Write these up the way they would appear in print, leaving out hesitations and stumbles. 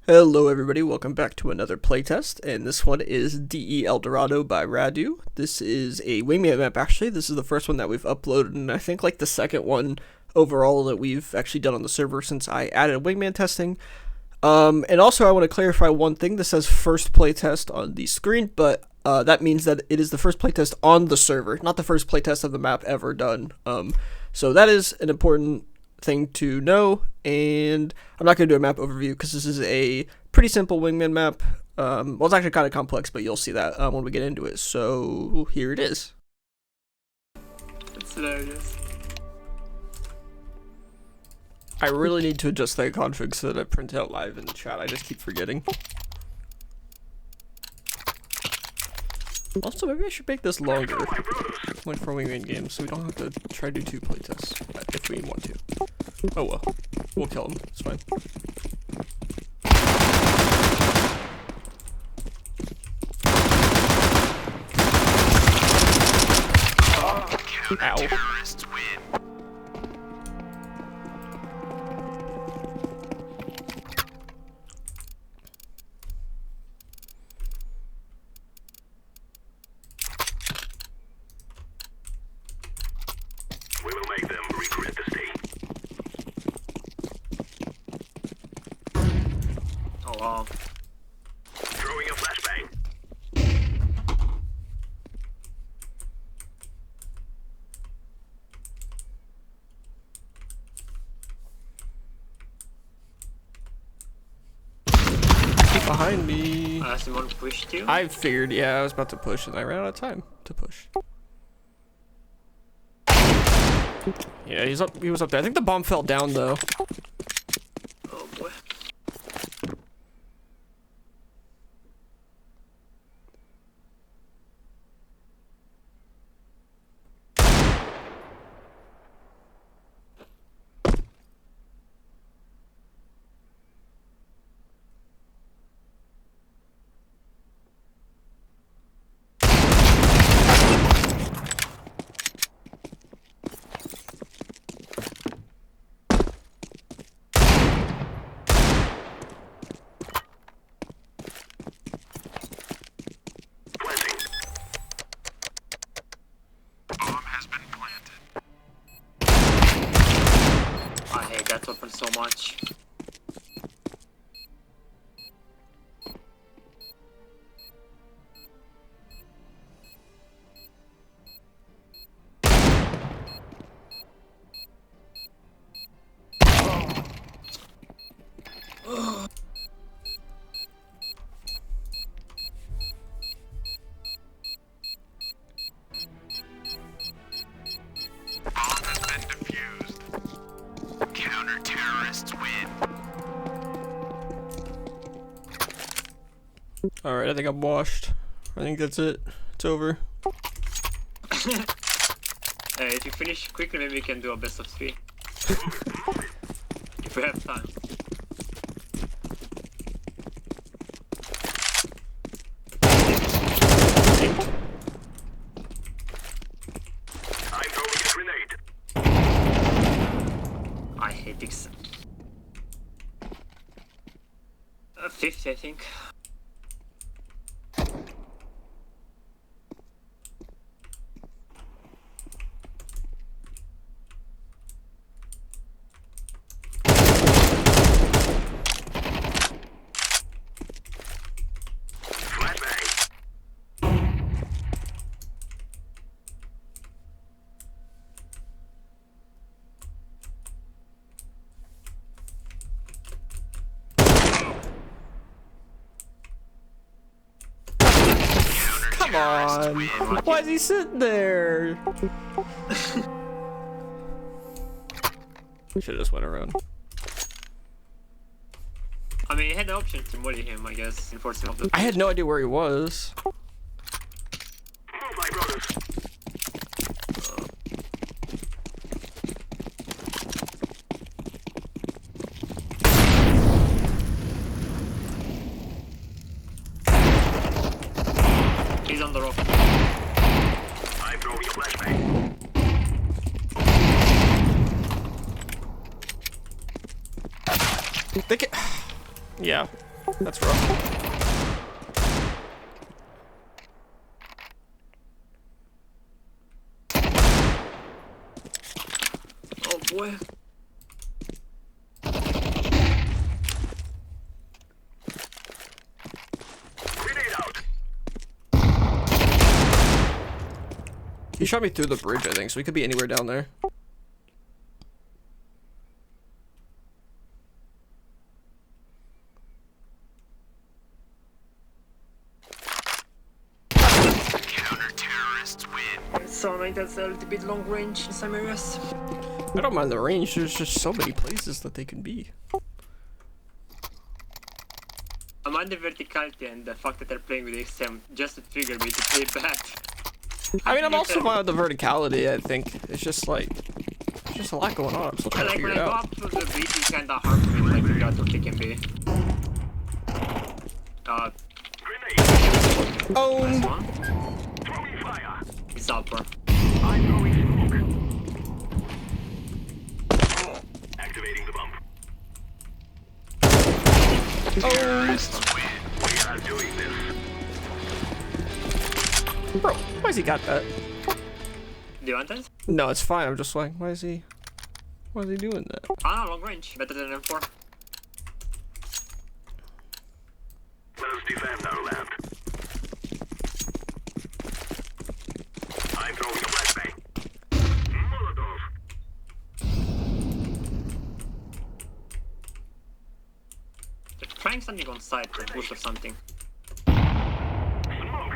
Hello everybody, welcome back to another playtest, and this one is Dorado by Radu. This is a wingman map actually. This is the first one that we've uploaded, and I think like the second one overall that we've actually done on the server since I added wingman testing. And also I want to clarify one thing. This says first playtest on the screen, but that means that it is the first playtest on the server, not the first playtest of the map ever done. So that is an important thing to know, and I'm not going to do a map overview because this is a pretty simple wingman map. Well, it's actually kind of complex, but you'll see that when we get into it. So here it is. It's hilarious. I really need to adjust that config so that I print out live in the chat. I just keep forgetting. Also, maybe I should make this longer, like for wingman games, so we don't have to try to do 2 playtests if we want to. Oh well, we'll kill him. It's fine. Ow. We will make them regret the stay. Oh wow. Throwing a flashbang. Keep behind me. Someone pushed you? I figured, yeah, I was about to push and I ran out of time to push. Yeah, he was up there. I think the bomb fell down though. Oh boy. Planting. Bomb has been planted. I hate that weapon so much. Bomb has been defused. Counter-terrorists win. Alright, I think I'm washed. I think that's it. It's over. If you finish quickly, maybe we can do a best of 3. If we have time. I'm throwing a grenade. I hate this. 50, I think. Flashbang. Come on! Why is he sitting there? Should've just went around. I mean, you had the option to molly him, I guess, in forcing of the. I had no idea where he was. Move, my brothers. He's on the rock. I'm throwing a flashbang. They can... Yeah. That's rough. Oh boy. Grenade out. He shot me through the bridge, I think, so he could be anywhere down there. Counter-terrorists win. So annoying that's a little bit long range in some areas. I don't mind the range, there's just so many places that they can be. I mind the verticality and the fact that they're playing with XM just to trigger me to play back. I mean, I'm also fine with the verticality, I think. It's just like, there's just a lot going on. I'm still trying to Like figure when it I go out. up to the beat, it's kinda hard for me to like figure out what they can be. Grenade. Oh! Nice one. Throwing fire. It's upper. I'm throwing smoke. Activating the bump. Oh! We are doing this. Bro, why has he got that? Do you want that? No, it's fine. I'm just like, why is he doing that? Ah, long range. Better than M4. Let us defend our land. I'm throwing a flashbang. Molotov. They're trying something on site, a push or something. Smoke.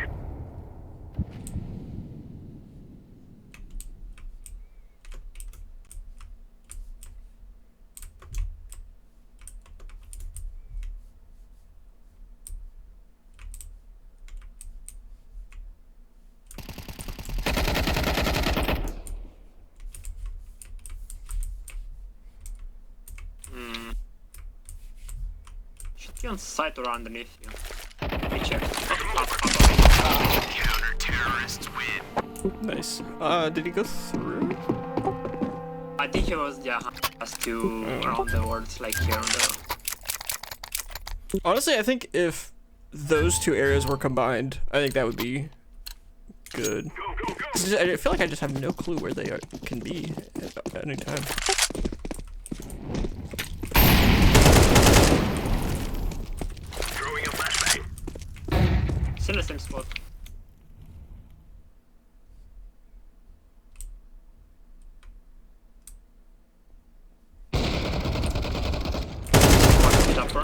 Should be on site or underneath you. Let me check. Counter-terrorists win. Nice. Did he go through? I think he was, yeah, has to around the world, like here on the... Honestly, I think if those two areas were combined, I think that would be good. Go, go, go. I feel like I just have no clue where they can be at any time. Throwing a flashbang. Still the same spot. One bit upper.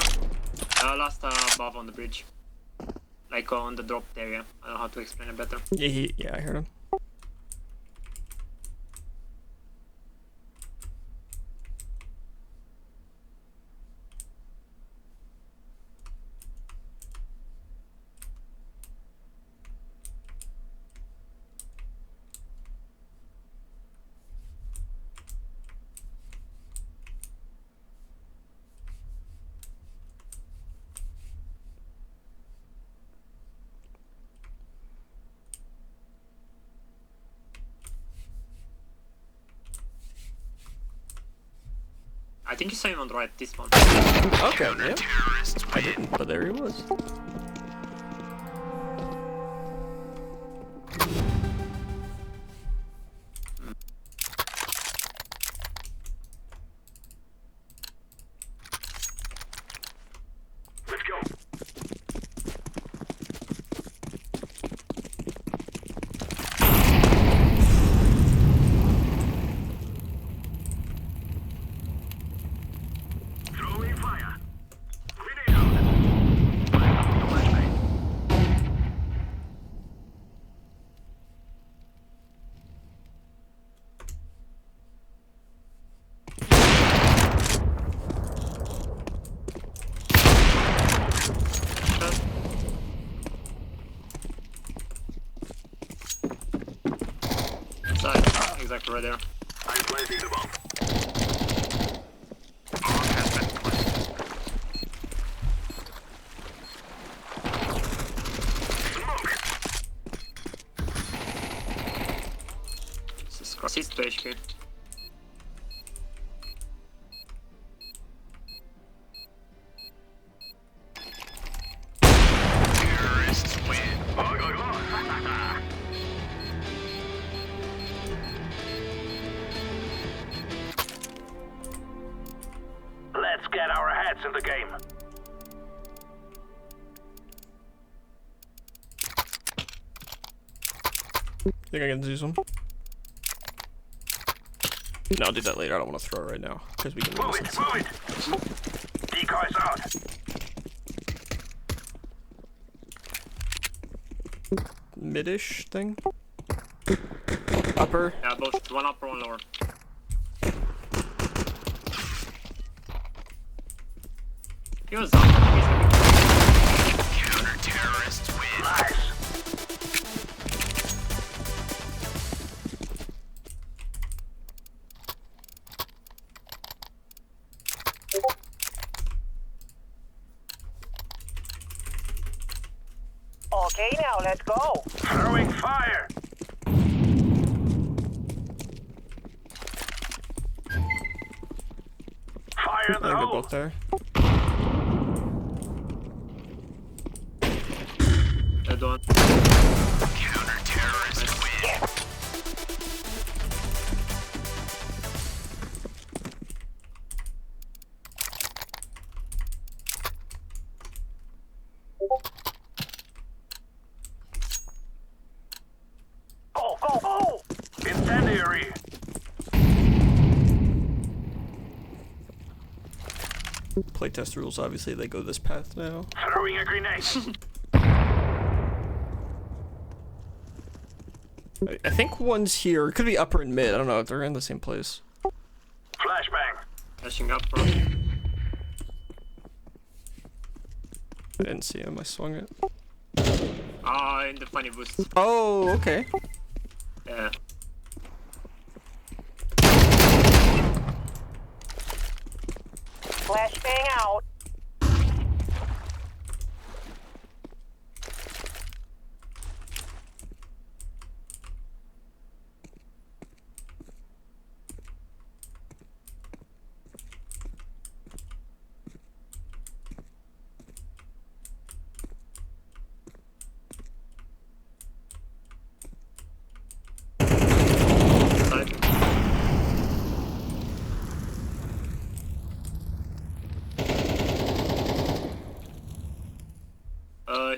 Last above on the bridge. Like on the dropped area. I don't know how to explain it better. Yeah, I heard him. I think you saw him on the right, this one. Okay, yeah. I didn't, but there he was. Let's go. Throwing fire. Grenade out. Flashbang. Side, exactly right there. I'm planting the bomb. Smoke. Jesus Christ, he's 2 HP. Think I can do some? No, I'll do that later. I don't want to throw it right now because we can Move lose it, it. move it. Decoys out. Mid-ish thing. Upper. Yeah, both. One upper, one lower. He was up. He's gonna be Counter-terrorists win. Nice. Okay, now let's go. Throwing fire. Fire in I the think they're hole. both there. dead one. Counter-terrorists win. Go, go, go! Incendiary. Playtest rules, obviously, they go this path now. Throwing a grenade. I think one's here. It could be upper and mid. I don't know if they're in the same place. Flashbang. Flashing up, bro. I didn't see him. I swung it. Ah, in the funny boost. Oh, okay. Yeah. Flashbang out. Side.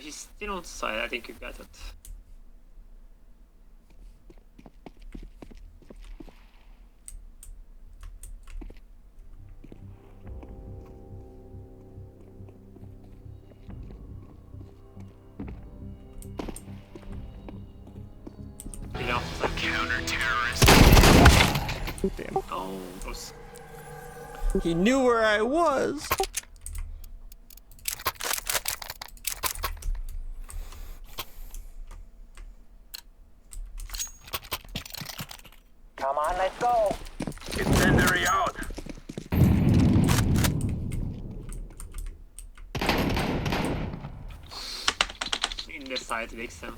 He's still on side. I think you got it. Yeah, side. Counter-terrorists. Damn. Oh, close. He knew where I was. Come on, let's go. Incendiary out. In the side, Vixen.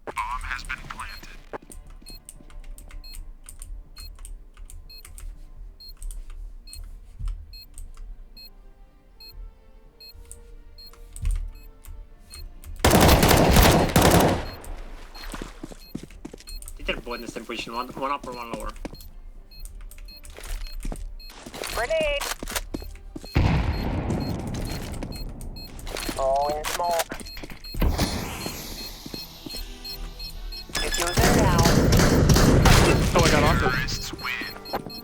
Bomb has been planted. I think they're both in the same position. One upper, one lower. Grenade. Oh, in smoke. Diffuser now. Oh, I got off Terrorists win.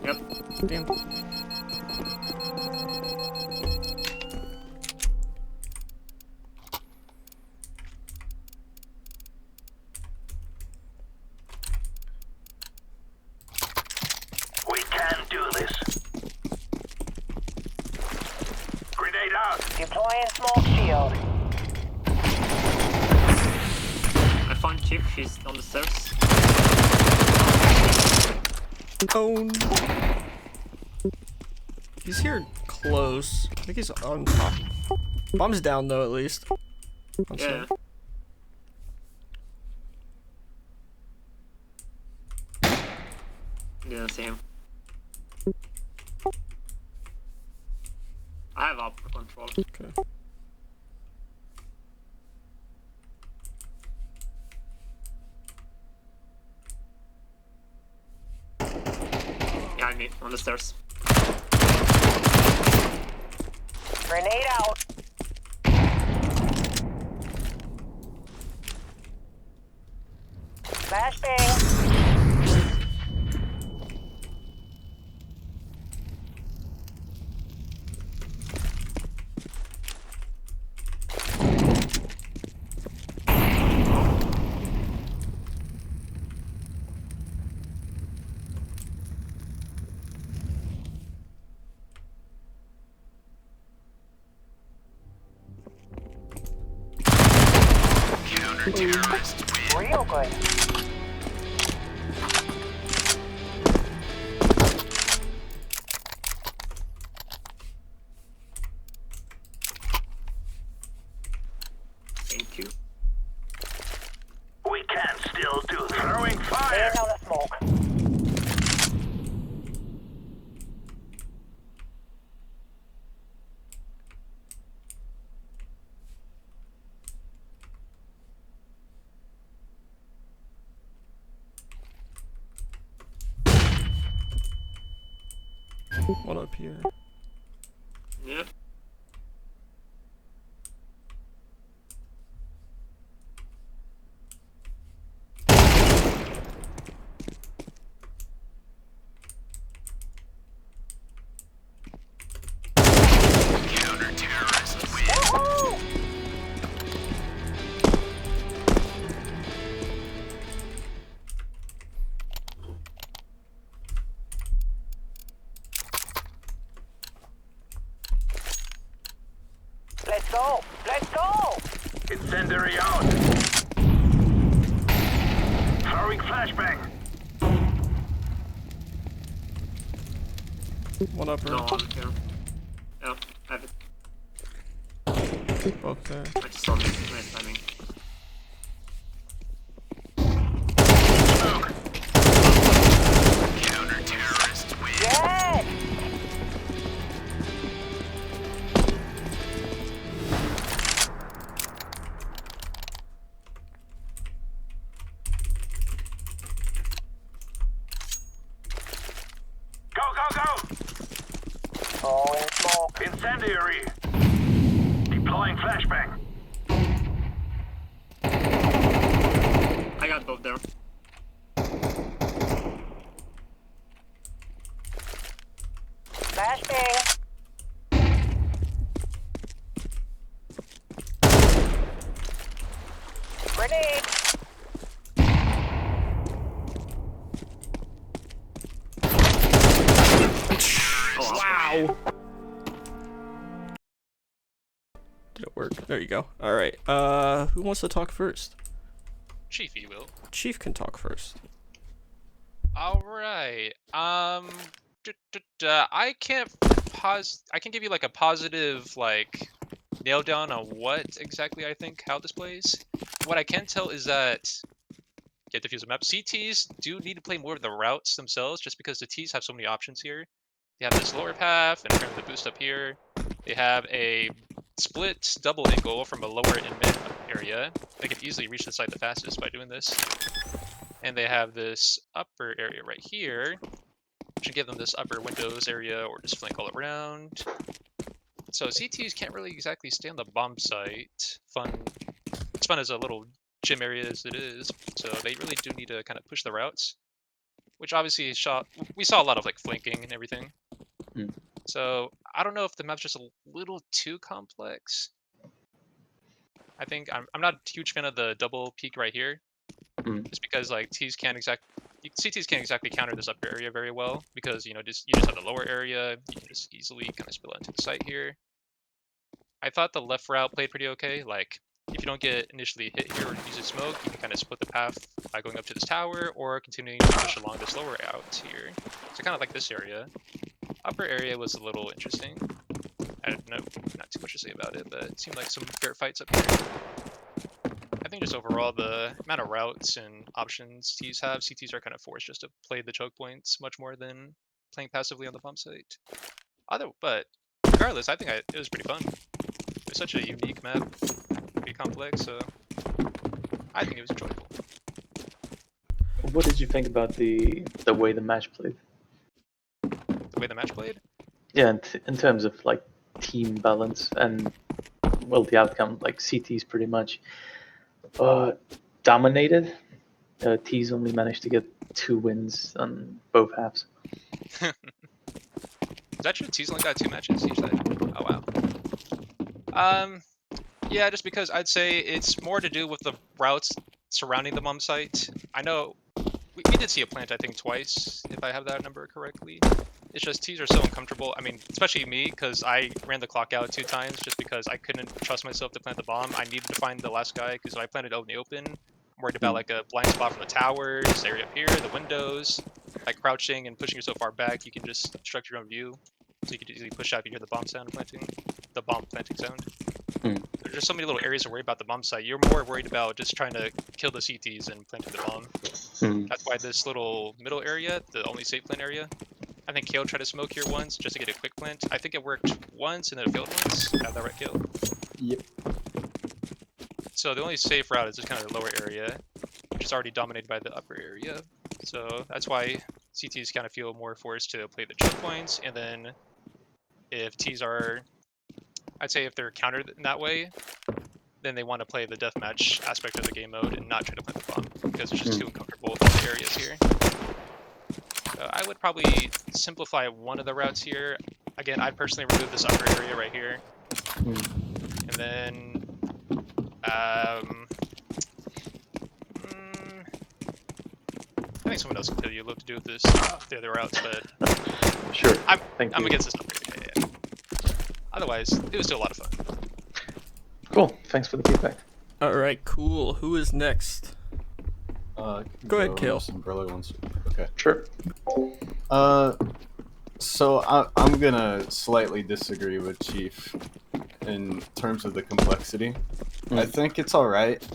Yep. it. Damn. We can do this. Grenade out. Deploying smoke shield. I found Chip. She's on the stairs. Oh. He's here close. I think he's on top. Bomb's down though, at least. On Yeah. site. Didn't see him. I have upper control. Okay. Behind me, on the stairs. Grenade out. Real good. Thank you. We can still do throwing fire. Laying down the smoke. One up here. Yep. Woohoo! Let's go! Let's go! Incendiary out. Throwing flashbang. One up No, here. on here. Yeah, I have it. Both there. I just saw this. Nice timing. Smoke. Counter-terrorist win. Yes! Go, go, go. Throwing smoke. Incendiary. Deploying flashbang. I got both there. Flashbang. Grenade. Oh, Wow. Did it work? There you go. All right. Who wants to talk first? Chief, you will. Chief can talk first. All right. I can't I can give you like a positive like nail down on what exactly I think how this plays. What I can tell is that get the fuse map. CTs do need to play more of the routes themselves, just because the Ts have so many options here. They have this lower path and turn the boost up here. They have a split double angle from a lower and mid area. They can easily reach the site the fastest by doing this. And they have this upper area right here, which can give them this upper windows area or just flank all around. So CTs can't really exactly stay on the bomb site. It's fun as a little gym area as it is. So they really do need to kind of push the routes, which obviously we saw a lot of like flanking and everything. So I don't know if the map's just a little too complex. I think I'm not a huge fan of the double peak right here, just because like CTs can't exactly counter this upper area very well, because you just have the lower area. You can just easily kind of spill into the site here. I thought the left route played pretty okay. Like if you don't get initially hit here or use a smoke, you can kind of split the path by going up to this tower or continuing to push along this lower out here. So kind of like this area. Upper area was a little interesting. I don't know, not too much to say about it, but it seemed like some fair fights up here. I think just overall the amount of routes and options Ts have, CTs are kind of forced just to play the choke points much more than playing passively on the bomb site. But regardless, I think it was pretty fun. It was such a unique map, pretty complex, so I think it was enjoyable. What did you think about the way the match played? The way the match played? Yeah, in terms of like team balance and well, the outcome, like CTs pretty much dominated. T's only managed to get 2 wins on both halves. Is that true? T's only got 2 matches each side? Oh wow. Yeah, just because I'd say it's more to do with the routes surrounding the bomb site. I know we did see a plant, I think, twice, if I have that number correctly. It's just T's are so uncomfortable. I mean, especially me, because I ran the clock out 2 times just because I couldn't trust myself to plant the bomb. I needed to find the last guy because if I planted out in the open, I'm worried about like a blind spot from the towers, this area up here, the windows. Like crouching and pushing yourself far back, you can just obstruct your own view. So you can easily push out if you hear the bomb planting sound. There's just so many little areas to worry about the bomb site. You're more worried about just trying to kill the CTs and planting the bomb. That's why this little middle area, the only safe plant area, I think Kale tried to smoke here once just to get a quick plant. I think it worked once and then it failed once. Got that right, Kale? Yep. So the only safe route is just kind of the lower area, which is already dominated by the upper area. So that's why CTs kind of feel more forced to play the choke points, and then if Ts are, I'd say if they're countered in that way, then they want to play the deathmatch aspect of the game mode and not try to plant the bomb, because it's just too uncomfortable with all the areas here. I would probably simplify one of the routes here. Again, I'd personally remove this upper area right here. And then, I think someone else can tell you what to do with this, the other routes, but Sure. I'm Thank you. against this upper area. Yeah. Otherwise, it was still a lot of fun. Cool. Thanks for the feedback. Alright, cool. Who is next? Go ahead, Kale. Umbrella wants. Okay. Sure. So I'm gonna slightly disagree with Chief in terms of the complexity. I think it's alright.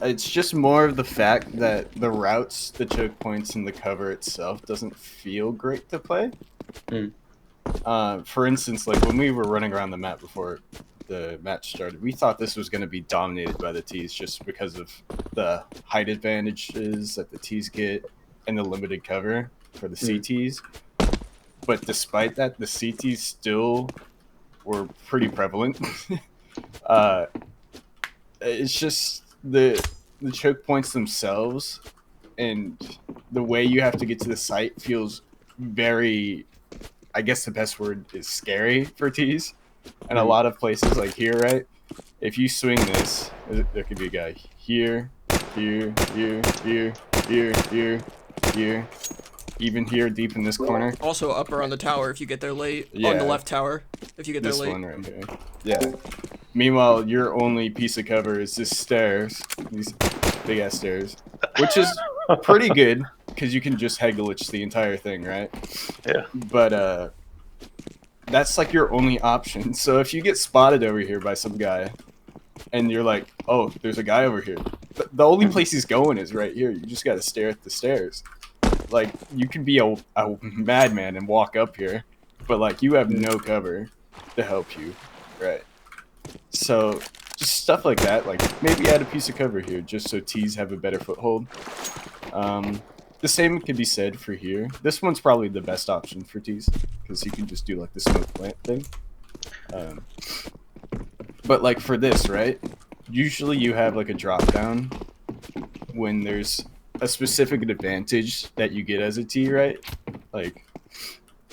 It's just more of the fact that the routes, the choke points, and the cover itself doesn't feel great to play. For instance, like when we were running around the map before the match started, we thought this was going to be dominated by the Ts just because of the height advantages that the Ts get and the limited cover for the CTs. But despite that, the CTs still were pretty prevalent. It's just the choke points themselves and the way you have to get to the site feels very, I guess the best word is scary for Ts. And a lot of places like here, right? If you swing this, there could be a guy here, here, here, here, here, here, here, even here deep in this corner. Also upper on the tower if you get there late. On Yeah. the left tower if you get there This late. one right here. Yeah. Meanwhile, your only piece of cover is this stairs, these big ass stairs, which is pretty good because you can just head glitch the entire thing, right? Yeah. But that's like your only option. So if you get spotted over here by some guy, and you're like, "Oh, there's a guy over here," the only place he's going is right here. You just got to stare at the stairs. Like you can be a madman and walk up here, but like you have no cover to help you, right? So just stuff like that. Like maybe add a piece of cover here just so Ts have a better foothold. The same could be said for here. This one's probably the best option for Ts because you can just do like the smoke plant thing. But like for this, right? Usually you have like a drop down when there's a specific advantage that you get as a T, right? Like,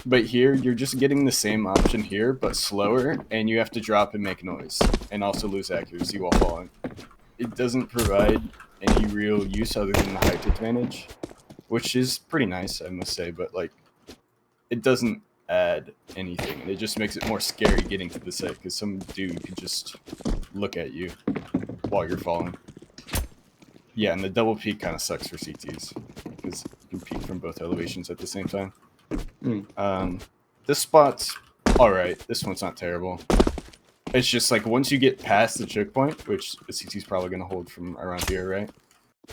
but here you're just getting the same option here, but slower, and you have to drop and make noise, and also lose accuracy while falling. It doesn't provide any real use other than the height advantage, which is pretty nice, I must say, but like, it doesn't add anything, and it just makes it more scary getting to the site, because some dude could just look at you while you're falling. Yeah, and the double peek kind of sucks for CTs, because you can peek from both elevations at the same time. This spot's alright, this one's not terrible. It's just like, once you get past the choke point, which the CT's probably going to hold from around here, right?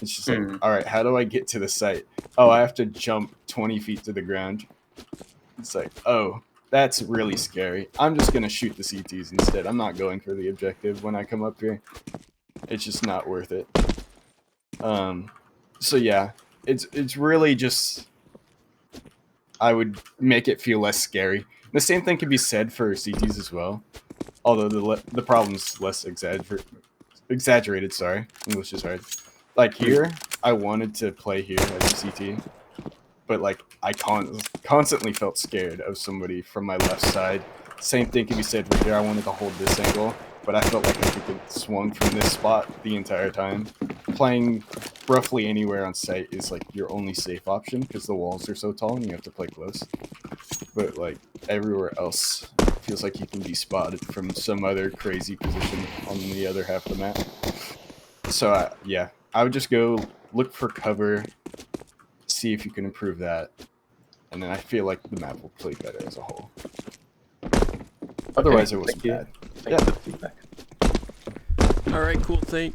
It's just like, alright, how do I get to the site? Oh, I have to jump 20 feet to the ground. It's like, oh, that's really scary. I'm just going to shoot the CTs instead. I'm not going for the objective when I come up here. It's just not worth it. So yeah, it's really just, I would make it feel less scary. The same thing can be said for CTs as well. Although the problem's less exaggerated, sorry. English is hard. Like here, I wanted to play here as a CT, but like I constantly felt scared of somebody from my left side. Same thing can be said for here. I wanted to hold this angle, but I felt like I could get swung from this spot the entire time. Playing roughly anywhere on site is like your only safe option because the walls are so tall and you have to play close. but like everywhere else feels like you can be spotted from some other crazy position on the other half of the map. So yeah, I would just go look for cover, see if you can improve that, and then I feel like the map will play better as a whole. Otherwise, it wasn't bad. Thank you for the feedback. All right, cool thing.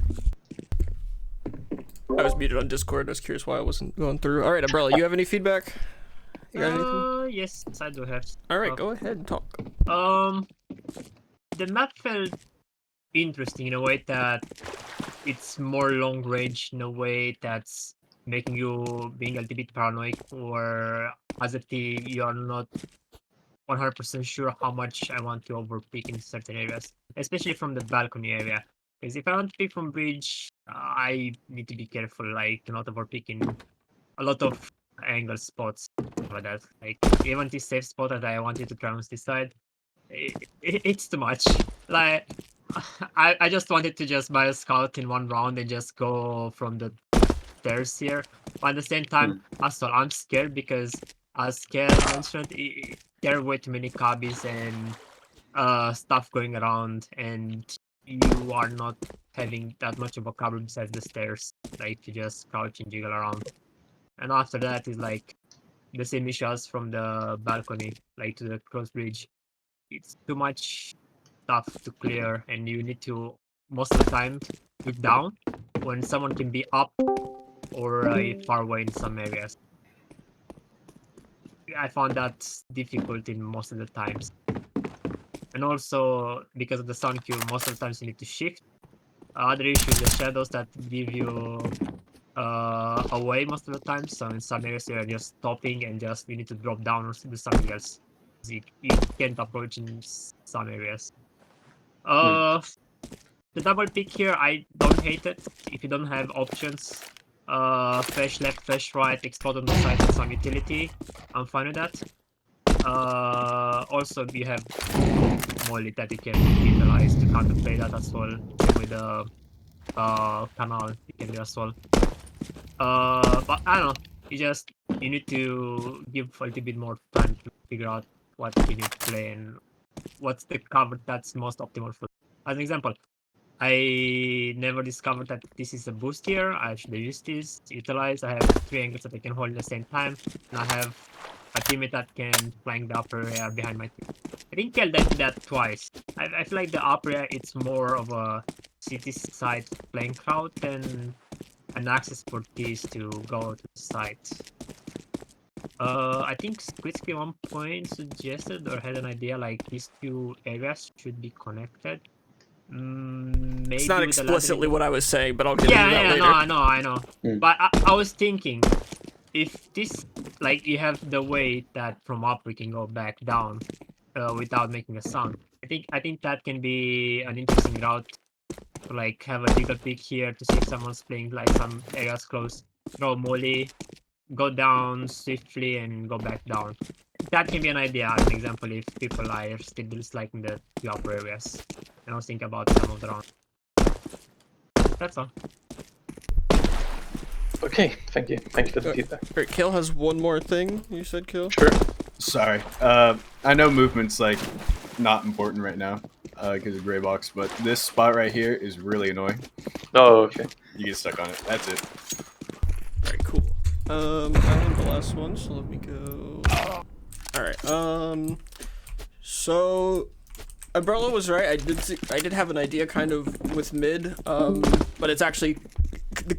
I was muted on Discord. I was curious why I wasn't going through. All right, Umbrella, you have any feedback? You got anything? Yes, I do have. All right, go ahead and talk. The map felt interesting in a way that it's more long range, in a way that's making you being a little bit paranoid, or as a team you are not 100% sure how much I want to overpick in certain areas, especially from the balcony area. Because if I want to pick from bridge, I need to be careful, like not overpicking a lot of angle spots for that. Like even this safe spot that I wanted to try on this side, it's too much. Like I just wanted to just buy a scout in one round and just go from the stairs here. But at the same time, as well, I'm scared because as Kel mentioned, there are way too many cabbies and stuff going around, and you are not having that much of a cover besides the stairs, like to just crouch and jiggle around. And after that is like the same issue as from the balcony, like to the cross bridge. It's too much stuff to clear, and you need to most of the time look down when someone can be up or far away in some areas. I found that difficult in most of the times. And also, because of the sound cue, most of the times you need to shift. Other issue is the shadows that give you away most of the time. So in some areas you're just stopping and just you need to drop down or do something else. You can't approach in some areas. The double pick here, I don't hate it. If you don't have options, flash left, flash right, explode on the side with some utility, I'm fine with that. Also, you have molly that you can utilize to counterplay that as well. With the canal, you can do as well. But I don't know. You need to give a little bit more time to figure out what you need to play and what's the cover that's most optimal for. As an example, I never discovered that this is a boost here. I should have used this, utilize. I have 3 angles that I can hold at the same time, and I have a teammate that can flank the upper area behind my team. I think Kel did that twice. I feel like the upper area, it's more of a city side flank route than an access for T's to go to the site. I think Squidski at one point suggested or had an idea like these 2 areas should be connected. Maybe It's not explicitly what I was saying, but I'll get into that later. No, I know. But I was thinking, if this, like, you have the way that from up we can go back down without making a sound. I think that can be an interesting route to like have a jiggle pick here to see if someone's playing like some areas close, throw molly, go down swiftly and go back down. That can be an idea, as an example, if people are still disliking the upper areas. And I was thinking about some of the round. That's all. Okay, thank you. Thank you for the feedback. Alright, Kill has one more thing, you said, Kill? Sure. Sorry. I know movement's like not important right now because of gray box, but this spot right here is really annoying. Oh, okay. You get stuck on it. That's it. Alright, cool. I am the last one, so let me go. Alright, so Umbrella was right. I did have an idea kind of with mid, but it's actually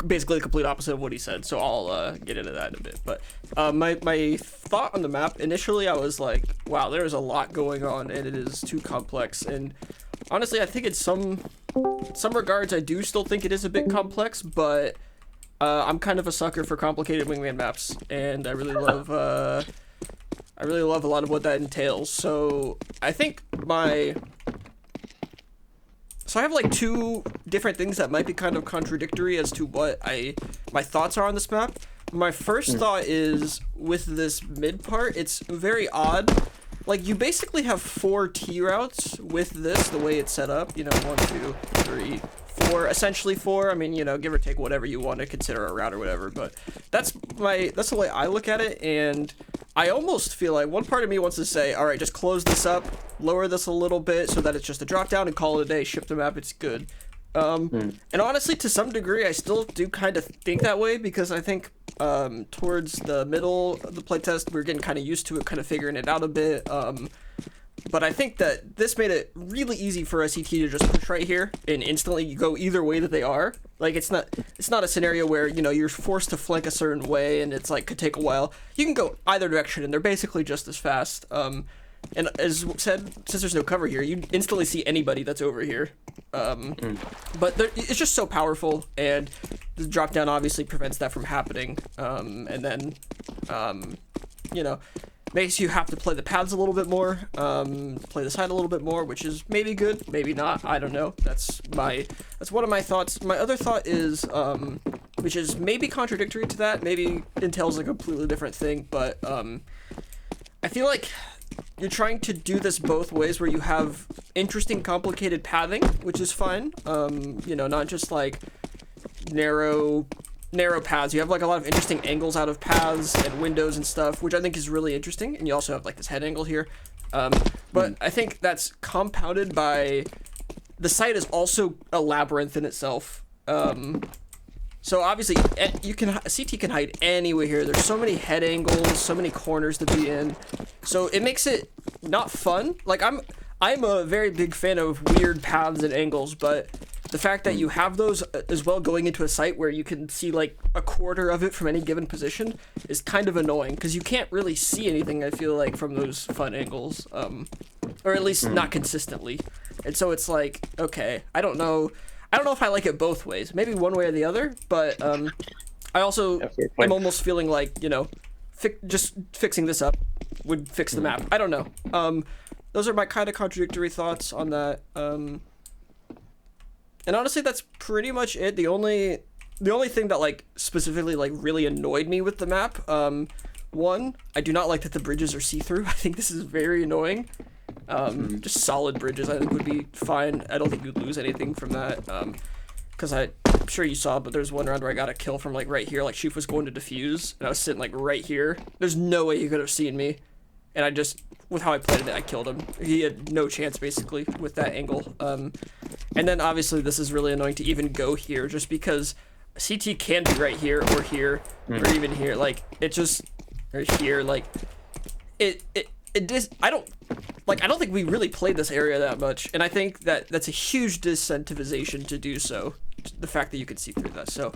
basically the complete opposite of what he said, so I'll get into that in a bit. But my thought on the map, initially I was like, wow, there is a lot going on and it is too complex, and honestly I think in some regards I do still think it is a bit complex, but I'm kind of a sucker for complicated wingman maps, and I really love a lot of what that entails. So I think so I have like 2 different things that might be kind of contradictory as to what my thoughts are on this map. My first thought is with this mid part, it's very odd like you basically have 4 T routes with this, the way it's set up. You know, 1, 2, 3, 4, essentially 4. I mean, you know, give or take whatever you want to consider a route or whatever. But that's the way I look at it, and I almost feel like one part of me wants to say, all right, just close this up, lower this a little bit so that it's just a drop down and call it a day. Ship the map, it's good. And honestly, to some degree, I still do kind of think that way because I think towards the middle of the playtest, we're getting kind of used to it, kind of figuring it out a bit. But I think that this made it really easy for a CT to just push right here and instantly go either way that they are. Like it's not a scenario where, you know, you're forced to flank a certain way and it's like could take a while. You can go either direction and they're basically just as fast. And as said, since there's no cover here, you instantly see anybody that's over here. But it's just so powerful, and the drop down obviously prevents that from happening. And then, you know, makes you have to play the paths a little bit more, play the side a little bit more, which is maybe good, maybe not. I don't know. That's one of my thoughts. My other thought is, which is maybe contradictory to that. Maybe entails a completely different thing, but I feel like you're trying to do this both ways, where you have interesting, complicated pathing, which is fine. You know, not just like narrow paths. You have like a lot of interesting angles out of paths and windows and stuff, which I think is really interesting. And you also have like this head angle here. But I think that's compounded by the site is also a labyrinth in itself. So obviously, CT can hide anywhere here. There's so many head angles, so many corners to be in. So it makes it not fun. Like I'm a very big fan of weird paths and angles, but the fact that you have those as well going into a site where you can see like a quarter of it from any given position is kind of annoying because you can't really see anything, I feel like, from those fun angles, or at least not consistently. And so it's like, okay, I don't know if I like it both ways. Maybe one way or the other, but I also am almost feeling like, you know, just fixing this up would fix the map. I don't know. Those are my kind of contradictory thoughts on that. And honestly, that's pretty much it. The only thing that like specifically like really annoyed me with the map, one, I do not like that the bridges are see-through. I think this is very annoying. Just solid bridges I think would be fine. I don't think you'd lose anything from that. Because I'm sure you saw, but there's one round where I got a kill from like right here. Like Chief was going to defuse, and I was sitting like right here. There's no way he could have seen me, and I just, with how I played it, I killed him. He had no chance basically with that angle. And then obviously this is really annoying to even go here, just because CT can be right here or even here. Like it just, or here. Like it just, I don't think we really played this area that much, and I think that that's a huge disincentivization to do so, the fact that you could see through that. So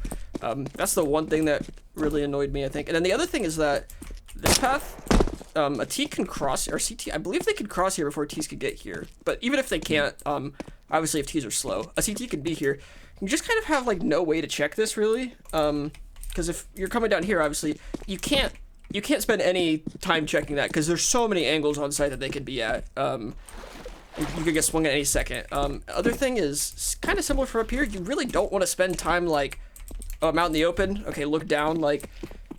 that's the one thing that really annoyed me, I think. And then the other thing is that this path, a T can cross, or CT, I believe they can cross here before T's could get here, but even if they can't, obviously if T's are slow, a CT can be here. You just kind of have like no way to check this really, because if you're coming down here, obviously you can't spend any time checking that because there's so many angles on site that they could be at. You could get swung at any second. Other thing is kind of similar for up here. You really don't want to spend time like, oh, I'm out in the open. Okay, look down. Like,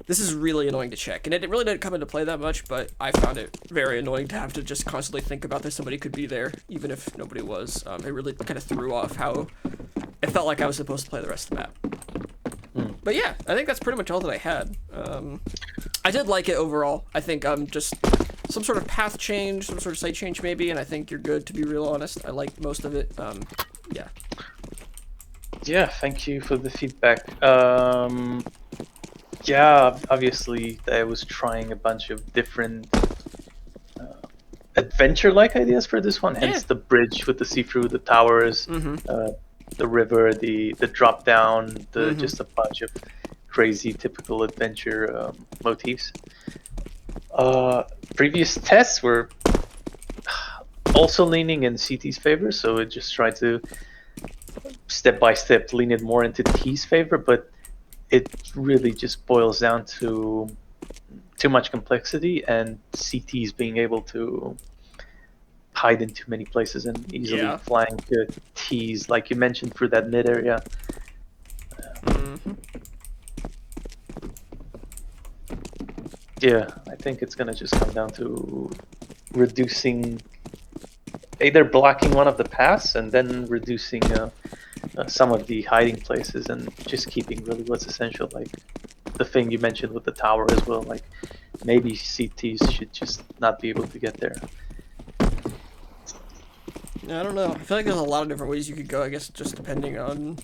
this is really annoying to check. And it really didn't come into play that much, but I found it very annoying to have to just constantly think about that somebody could be there, even if nobody was. It really kind of threw off how it felt like I was supposed to play the rest of the map. But yeah, I think that's pretty much all that I had. I did like it overall. I think just some sort of path change, some sort of site change maybe, and I think you're good, to be real honest. I like most of it. Yeah. Yeah, thank you for the feedback. Yeah, obviously I was trying a bunch of different adventure-like ideas for this one, hence the bridge with the see-through, the towers, the river, the drop down, just a bunch of crazy typical adventure motifs. Previous tests were also leaning in CT's favor, so it just tried to step by step lean it more into T's favor, but it really just boils down to too much complexity and CT's being able to hide in too many places and easily flying to T's, like you mentioned, through that mid area. Yeah, I think it's gonna just come down to reducing, either blocking one of the paths and then reducing some of the hiding places, and just keeping really what's essential, like the thing you mentioned with the tower as well. Like maybe CTs should just not be able to get there. I don't know. I feel like there's a lot of different ways you could go. I guess just depending on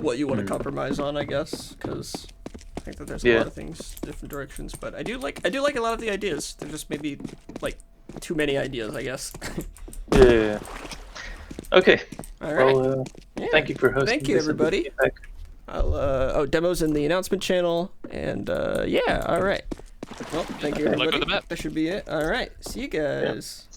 what you want to compromise on. I guess because I think that there's a lot of things, different directions. But I do like a lot of the ideas. There's just maybe like too many ideas, I guess. Yeah. Okay. All right. Well, thank you for hosting. Thank you, this and everybody. feedback. Demos in the announcement channel, and yeah. All right. Well, thank you, Luck with everybody. the map. That should be it. All right. See you guys.